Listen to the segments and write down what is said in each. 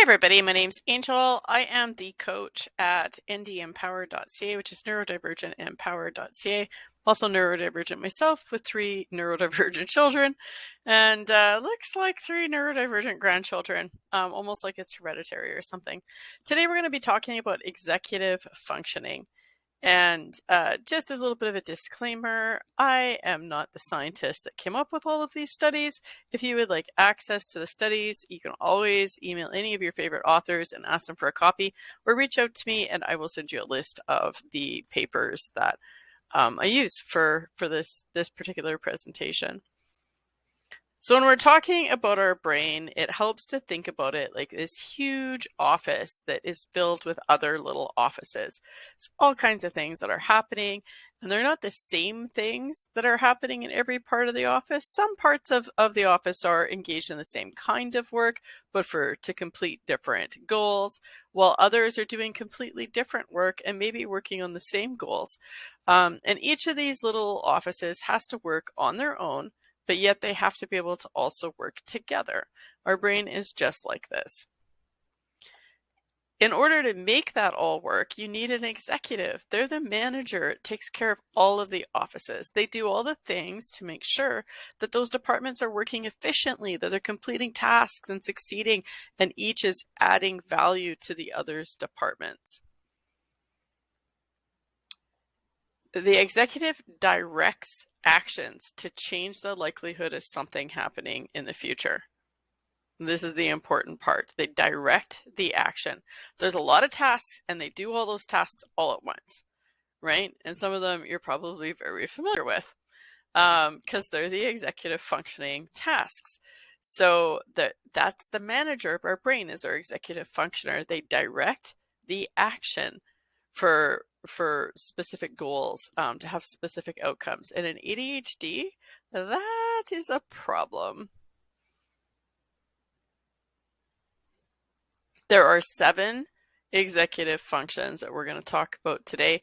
Hey everybody, my name's Angel. I am the coach at ndempower.ca, which is neurodivergentempower.ca. Also neurodivergent myself with 3 neurodivergent children and looks like 3 neurodivergent grandchildren, almost like it's hereditary or something. Today we're going to be talking about executive functioning. And just as a little bit of a disclaimer, I am not the scientist that came up with all of these studies. If you would like access to the studies, you can always email any of your favorite authors and ask them for a copy, or reach out to me and I will send you a list of the papers that I use for this particular presentation. So when we're talking about our brain, it helps to think about it like this huge office that is filled with other little offices. It's all kinds of things that are happening, and they're not the same things that are happening in every part of the office. Some parts of the office are engaged in the same kind of work, but to complete different goals, while others are doing completely different work and maybe working on the same goals. And each of these little offices has to work on their own, but yet they have to be able to also work together. Our brain is just like this. In order to make that all work, you need an executive. They're the manager. It takes care of all of the offices. They do all the things to make sure that those departments are working efficiently, that they're completing tasks and succeeding, and each is adding value to the other's departments. The executive directs actions to change the likelihood of something happening in the future. This is the important part. They direct the action. There's a lot of tasks and they do all those tasks all at once, right? And some of them you're probably very familiar with because they're the executive functioning tasks. So that's the manager of our brain, is our executive functioner. They direct the action for specific goals, to have specific outcomes. And in ADHD, that is a problem. There are 7 executive functions that we're going to talk about today.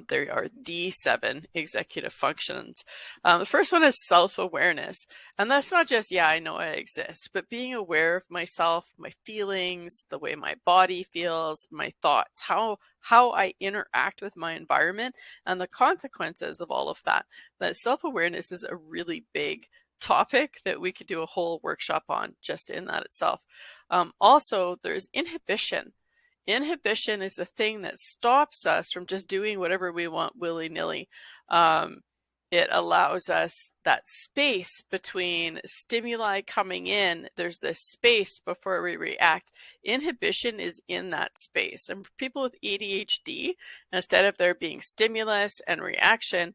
There are the 7 executive functions. The first one is self-awareness. And that's not just, yeah, I know I exist, but being aware of myself, my feelings, the way my body feels, my thoughts, how I interact with my environment, and the consequences of all of that. That self-awareness is a really big topic that we could do a whole workshop on just in that itself. Also, there's inhibition. Inhibition is the thing that stops us from just doing whatever we want willy-nilly. It allows us that space between stimuli coming in. There's this space before we react. Inhibition is in that space. And for people with ADHD, instead of there being stimulus and reaction,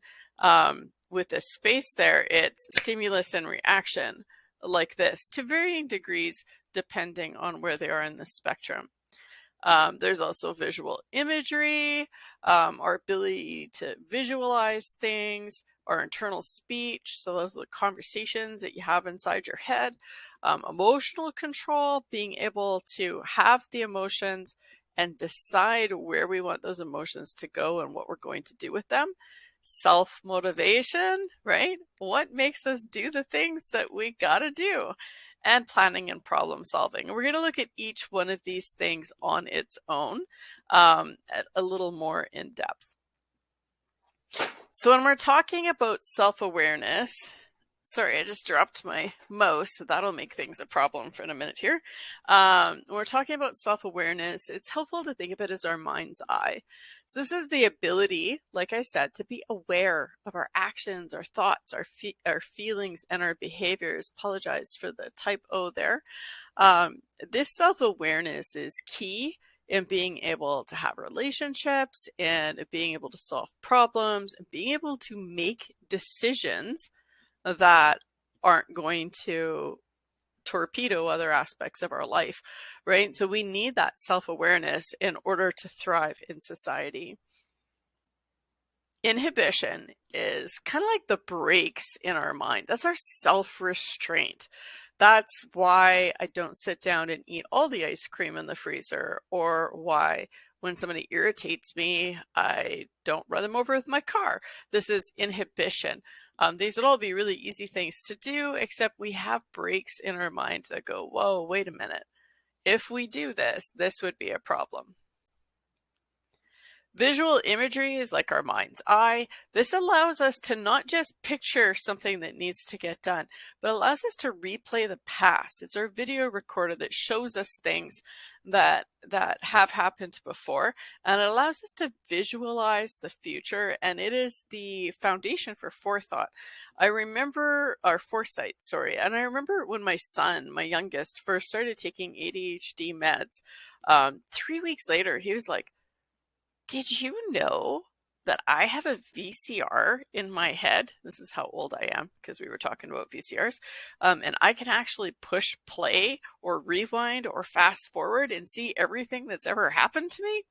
with the space there, it's stimulus and reaction like this, to varying degrees depending on where they are in the spectrum. There's also visual imagery, our ability to visualize things, our internal speech. So those are the conversations that you have inside your head. Emotional control, being able to have the emotions and decide where we want those emotions to go and what we're going to do with them. Self-motivation, right? What makes us do the things that we gotta do? And planning and problem solving. And we're going to look at each one of these things on its own, at a little more in depth. So when we're talking about self-awareness, sorry, I just dropped my mouse, so that'll make things a problem for in a minute here. When we're talking about self-awareness, it's helpful to think of it as our mind's eye. So this is the ability, like I said, to be aware of our actions, our thoughts, our feelings, and our behaviors. Apologize for the typo there. This self-awareness is key in being able to have relationships and being able to solve problems and being able to make decisions that aren't going to torpedo other aspects of our life, right? So we need that self-awareness in order to thrive in society. Inhibition is kind of like the brakes in our mind. That's our self-restraint. That's why I don't sit down and eat all the ice cream in the freezer, or why when somebody irritates me, I don't run them over with my car. This is inhibition. These would all be really easy things to do, except we have breaks in our mind that go, whoa, wait a minute. If we do this, this would be a problem. Visual imagery is like our mind's eye. This allows us to not just picture something that needs to get done, but allows us to replay the past. It's our video recorder that shows us things that have happened before, and it allows us to visualize the future, and it is the foundation for forethought. I remember our foresight, sorry, and I remember when my son, my youngest, first started taking ADHD meds. 3 weeks later, he was like, did you know that I have a VCR in my head? This is how old I am because we were talking about VCRs. And I can actually push play or rewind or fast forward and see everything that's ever happened to me.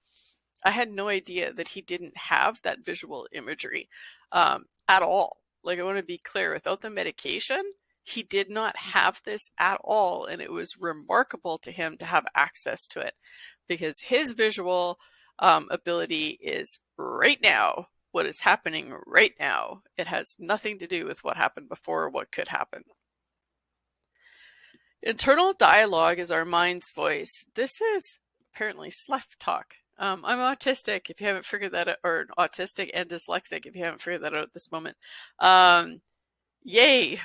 I had no idea that he didn't have that visual imagery at all. Like, I want to be clear, without the medication, he did not have this at all. And it was remarkable to him to have access to it because his visual ability is right now, what is happening right now. It has nothing to do with what happened before or what could happen. Internal dialogue is our mind's voice. This is apparently slept talk. I'm autistic, if you haven't figured that out, or autistic and dyslexic, if you haven't figured that out at this moment. Yay!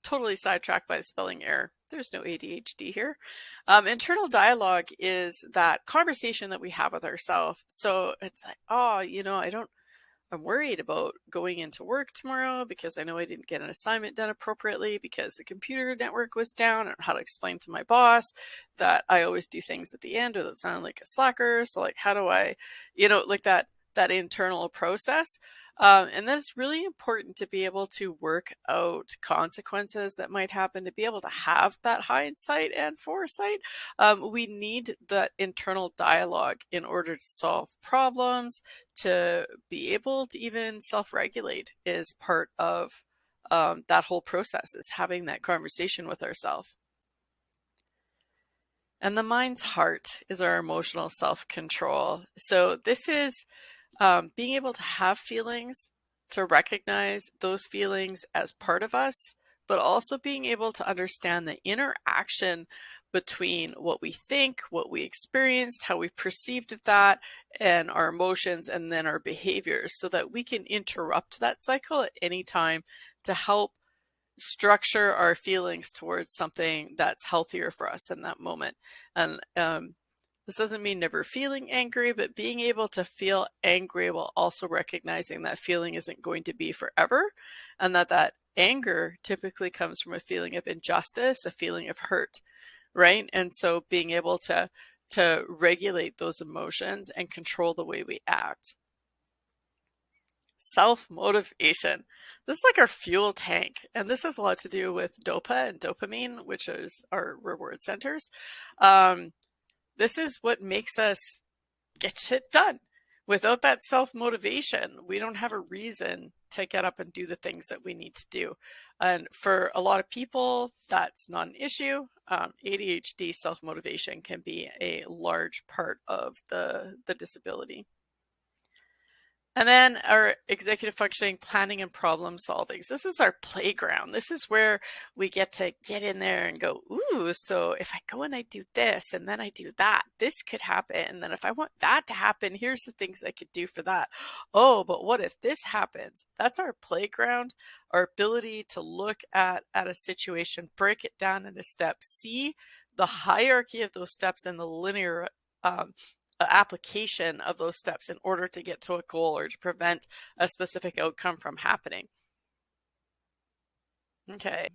Totally sidetracked by the spelling error. There's no ADHD here. Internal dialogue is that conversation that we have with ourselves. So it's like, oh, I'm worried about going into work tomorrow because I know I didn't get an assignment done appropriately because the computer network was down. I don't know how to explain to my boss that I always do things at the end or that sound like a slacker. So like, how do I, like that internal process. And that's really important to be able to work out consequences that might happen, to be able to have that hindsight and foresight. We need that internal dialogue in order to solve problems, to be able to even self-regulate is part of that whole process, is having that conversation with ourselves. And the mind's heart is our emotional self-control. So this is being able to have feelings, to recognize those feelings as part of us, but also being able to understand the interaction between what we think, what we experienced, how we perceived that, and our emotions, and then our behaviors, so that we can interrupt that cycle at any time to help structure our feelings towards something that's healthier for us in that moment. And this doesn't mean never feeling angry, but being able to feel angry while also recognizing that feeling isn't going to be forever, and that anger typically comes from a feeling of injustice, a feeling of hurt, right? And so being able to regulate those emotions and control the way we act. Self-motivation. This is like our fuel tank, and this has a lot to do with dopa and dopamine, which is our reward centers. This is what makes us get shit done. Without that self-motivation, we don't have a reason to get up and do the things that we need to do. And for a lot of people, that's not an issue. ADHD self-motivation can be a large part of the disability. And then our executive functioning, planning, and problem solving. So this is our playground. This is where we get to get in there and go, ooh, so if I go and I do this and then I do that, this could happen. And then if I want that to happen, here's the things I could do for that. Oh, but what if this happens? That's our playground, our ability to look at a situation, break it down into steps, see the hierarchy of those steps and the linear application of those steps in order to get to a goal or to prevent a specific outcome from happening. Okay,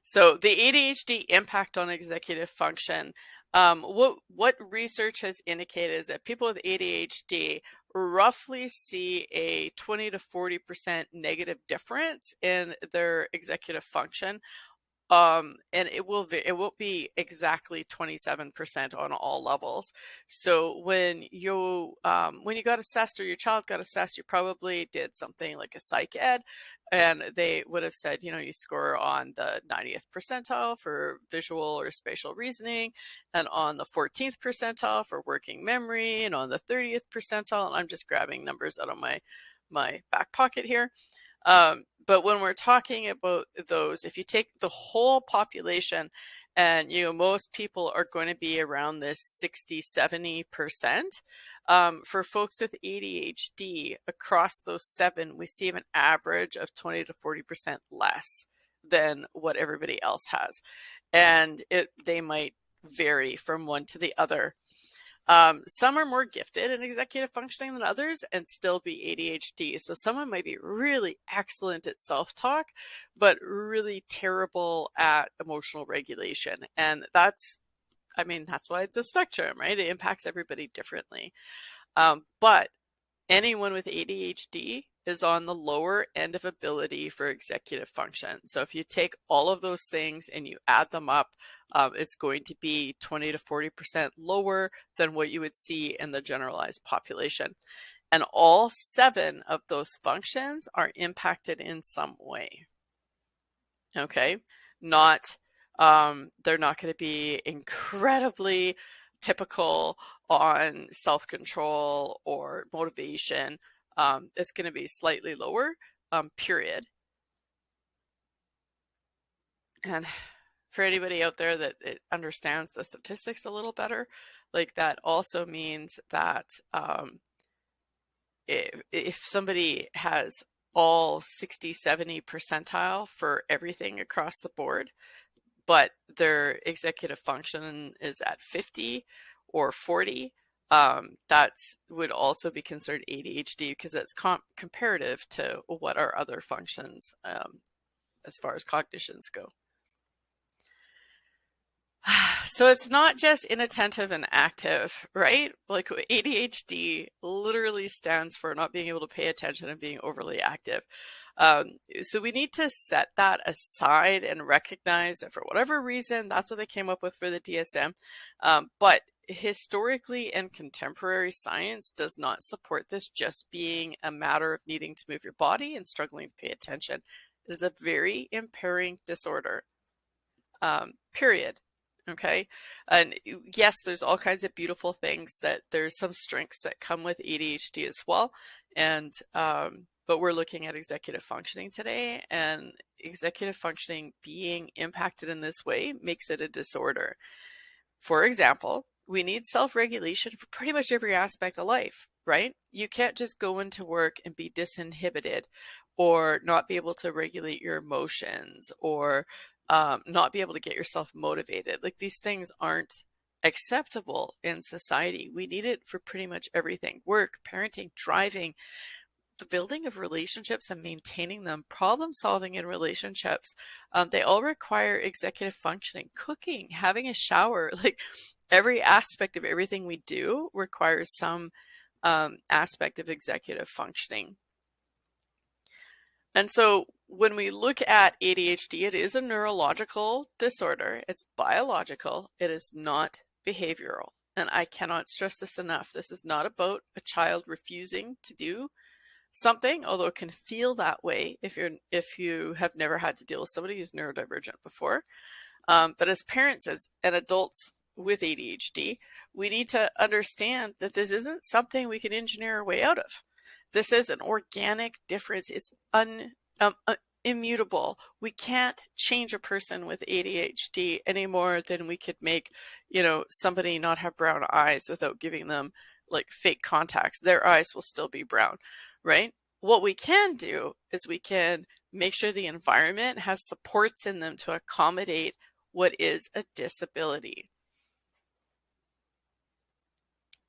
so the ADHD impact on executive function. What research has indicated is that people with ADHD roughly see a 20 to 40% negative difference in their executive function. And it won't be exactly 27% on all levels. So when you got assessed or your child got assessed, you probably did something like a psych ed, and they would have said, you score on the 90th percentile for visual or spatial reasoning, and on the 14th percentile for working memory, and on the 30th percentile, and I'm just grabbing numbers out of my back pocket here. But when we're talking about those, if you take the whole population And, most people are going to be around this 60-70%. For folks with ADHD, across those 7, we see an average of 20 to 40% less than what everybody else has. And they might vary from one to the other. Some are more gifted in executive functioning than others and still be ADHD. So someone might be really excellent at self-talk, but really terrible at emotional regulation. And that's why it's a spectrum, right? It impacts everybody differently. But anyone with ADHD is on the lower end of ability for executive function. So if you take all of those things and you add them up, it's going to be 20 to 40% lower than what you would see in the generalized population. And all 7 of those functions are impacted in some way. Okay, they're not going to be incredibly typical on self-control or motivation. It's going to be slightly lower, period. And for anybody out there that understands the statistics a little better, like that also means that if somebody has all 60-70 percentile for everything across the board, but their executive function is at 50 or 40, that would also be considered ADHD because it's comparative to what our other functions as far as cognitions go. So it's not just inattentive and active, right? Like ADHD literally stands for not being able to pay attention and being overly active. So we need to set that aside and recognize that for whatever reason, that's what they came up with for the DSM. But historically and contemporary science does not support this just being a matter of needing to move your body and struggling to pay attention. It is a very impairing disorder, period. Okay. And yes, there's all kinds of beautiful things that there's some strengths that come with ADHD as well. And, but we're looking at executive functioning today, and executive functioning being impacted in this way makes it a disorder. For example, we need self-regulation for pretty much every aspect of life, right? You can't just go into work and be disinhibited or not be able to regulate your emotions or not be able to get yourself motivated. Like, these things aren't acceptable in society. We need it for pretty much everything: work, parenting, driving, the building of relationships and maintaining them, problem solving in relationships. They all require executive functioning. Cooking, having a shower, like every aspect of everything we do requires some aspect of executive functioning. And so when we look at ADHD, it is a neurological disorder. It's biological. It is not behavioral. And I cannot stress this enough. This is not about a child refusing to do something, although it can feel that way if you have never had to deal with somebody who's neurodivergent before. But as parents and adults with ADHD, we need to understand that this isn't something we can engineer our way out of. This is an organic difference. It's immutable. We can't change a person with ADHD any more than we could make, somebody not have brown eyes without giving them like fake contacts. Their eyes will still be brown, right? What we can do is we can make sure the environment has supports in them to accommodate what is a disability.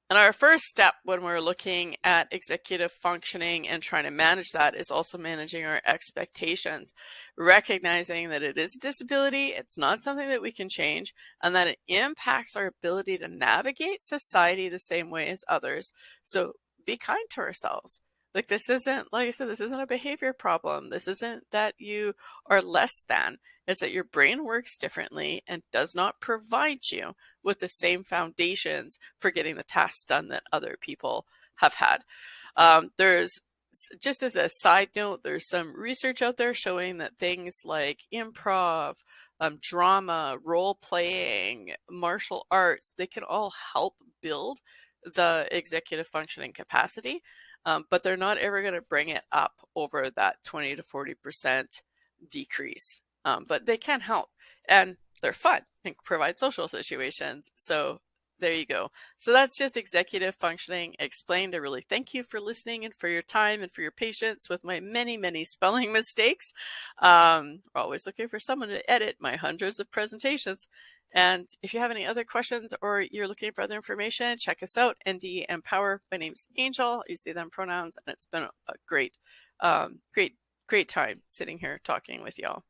And our first step when we're looking at executive functioning and trying to manage that is also managing our expectations, recognizing that it is a disability, it's not something that we can change, and that it impacts our ability to navigate society the same way as others. So be kind to ourselves. Like, this isn't, like I said, this isn't a behavior problem. This isn't that you are less than. It's that your brain works differently and does not provide you with the same foundations for getting the tasks done that other people have had. There's, just as a side note, there's some research out there showing that things like improv, drama, role playing, martial arts, they can all help build the executive functioning capacity, but they're not ever going to bring it up over that 20 to 40% decrease. But they can help. And they're fun and provide social situations. So there you go. So that's just executive functioning explained. I really thank you for listening and for your time and for your patience with my many, many spelling mistakes. We're always looking for someone to edit my hundreds of presentations. And if you have any other questions or you're looking for other information, check us out, ND Empower. My name's Angel. I use they, them pronouns, and it's been a great time sitting here talking with y'all.